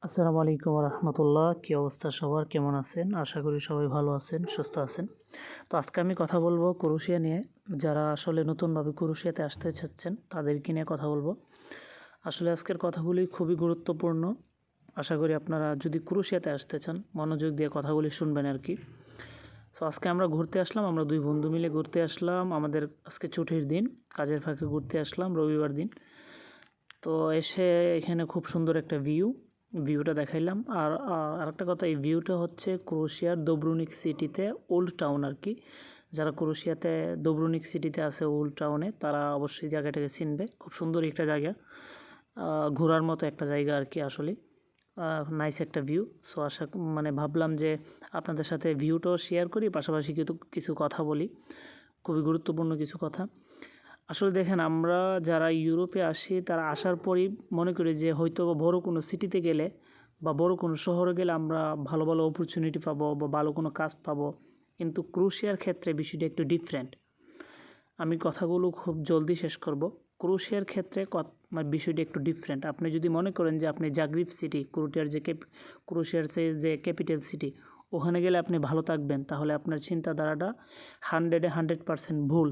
আসসালামু আলাইকুম রহমতুল্লাহ। কী অবস্থা সবার, কেমন আছেন? আশা করি সবাই ভালো আছেন, সুস্থ আছেন। তো আজকে আমি কথা বলবো ক্রোয়েশিয়া নিয়ে। যারা আসলে নতুনভাবে ক্রোয়েশিয়াতে আসতে চাচ্ছেন তাদেরকে নিয়ে কথা বলবো। আসলে আজকের কথাগুলি খুবই গুরুত্বপূর্ণ। আশা করি আপনারা যদি ক্রোয়েশিয়াতে আসতে চান মনোযোগ দিয়ে কথাগুলি শুনবেন আর কি। তো আজকে আমরা ঘুরতে আসলাম, আমরা দুই বন্ধু মিলে ঘুরতে আসলাম। আমাদের আজকে ছুটির দিন, কাজের ফাঁকে ঘুরতে আসলাম রবিবার দিন। তো এসে এখানে খুব সুন্দর একটা ভিউটা দেখাইলাম। আর আরেকটা কথা, এই ভিউটা হচ্ছে ক্রোয়েশিয়ার দোব্রুনিক সিটিতে, ওল্ড টাউন আর কি। যারা ক্রোয়েশিয়াতে দোব্রুনিক সিটিতে আছে ওল্ড টাউনে, তারা অবশ্যই জায়গাটাকে চিনবে। খুব সুন্দর একটা জায়গা, ঘোরার মতো একটা জায়গা আর কি। আসলে নাইস একটা ভিউ। সো ভাবলাম যে আপনাদের সাথে ভিউটাও শেয়ার করি, পাশাপাশি কিছু কথা বলি, খুবই গুরুত্বপূর্ণ কিছু কথা। আসলে দেখেন, আমরা যারা ইউরোপে আসি তারা আসার পরই মনে করি যে হয়তো বড় কোনো সিটিতে গেলে বা বড় কোনো শহরে গেলে আমরা ভালো ভালো অপরচুনিটি পাবো বা ভালো কোনো কাজ পাবো। কিন্তু ক্রোয়েশিয়ার ক্ষেত্রে বিষয়টা একটু ডিফারেন্ট। আমি কথাগুলো খুব জলদি শেষ করব। ক্রোয়েশিয়ার ক্ষেত্রে বিষয়টা একটু ডিফারেন্ট। আপনি যদি মনে করেন যে আপনি জাগ্রিব সিটি, ক্রোয়েশিয়ার যে ক্যাপিটাল সিটি, ওখানে গেলে আপনি ভালো থাকবেন, তাহলে আপনার চিন্তাধারাটা 100% ভুল।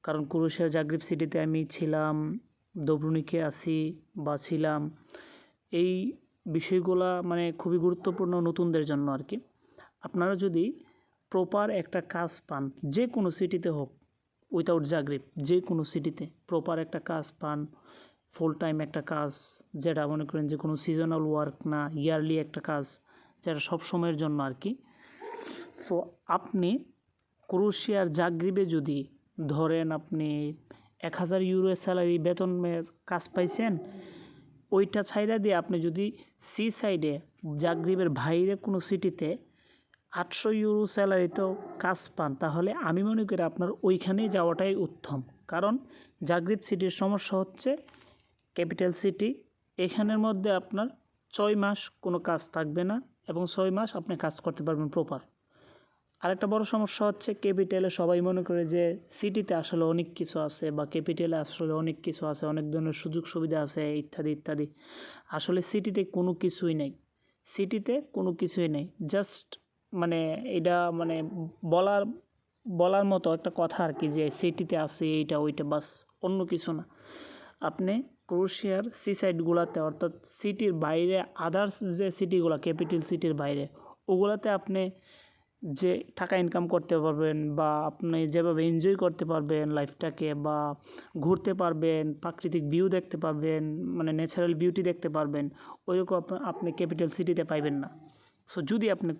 কারণ ক্রোয়েশিয়ার জাগ্রিব সিটিতে আমি ছিলাম, দোব্রুনিকে ছিলাম। এই বিষয়গুলা খুবই গুরুত্বপূর্ণ নতুনদের জন্য আর কি। আপনারা যদি প্রপার একটা কাজ পান, যে কোনো সিটিতে হোক, উইথাউট জাগ্রিব, যে কোনো সিটিতে প্রপার একটা কাজ পান, ফুল টাইম একটা কাজ, যেটা মনে করেন যে কোনো সিজনাল ওয়ার্ক না, ইয়ারলি একটা কাজ, যেটা সব সময়ের জন্য আর কি। সো আপনি ক্রোয়েশিয়ার জাগ্রিবে যদি ধরেন আপনি 1000 ইউরো স্যালারি বেতন কাজ পাইছেন, ওইটা ছাইরা দিয়ে আপনি যদি সি সাইডে জাগ্রিবের বাইরে কোনো সিটিতে 800 ইউরো স্যালারিতেও কাজ পান, তাহলে আমি মনে করি আপনার ওইখানেই যাওয়াটাই উত্তম। কারণ জাগ্রিব সিটির সমস্যা হচ্ছে ক্যাপিটাল সিটি, এখানের মধ্যে আপনার 6 মাস কোনো কাজ থাকবে না এবং 6 মাস আপনি কাজ করতে পারবেন প্রপার। আরেকটা বড় সমস্যা হচ্ছে ক্যাপিটালে সবাই মনে করে যে সিটিতে আসলে অনেক কিছু আছে, বা ক্যাপিটালে আসলে অনেক কিছু আছে, অনেক ধরনের সুযোগ সুবিধা আছে, ইত্যাদি ইত্যাদি। আসলে সিটিতে কোনো কিছুই নেই, সিটিতে কোনো কিছুই নেই। জাস্ট এটা বলার বলার মতো একটা কথা আর কি, যে সিটিতে আছে এইটা ওইটা, বাস, অন্য কিছু না। আপনি ক্রোয়েশিয়ার সি সাইডগুলোতে, অর্থাৎ সিটির বাইরে, আদার্স যে সিটিগুলো ক্যাপিটাল সিটির বাইরে, ওগুলাতে আপনি যে টাকা ইনকাম করতে পারবেন, বা আপনি যেভাবে এনজয় করতে পারবেন লাইফটাকে, বা ঘুরতে পারবেন, প্রাকৃতিক ভিউ দেখতে পারবেন, ন্যাচারাল বিউটি দেখতে পারবেন, ওইরকম আপনি ক্যাপিটাল সিটিতে পাইবেন না। সো যদি আপনি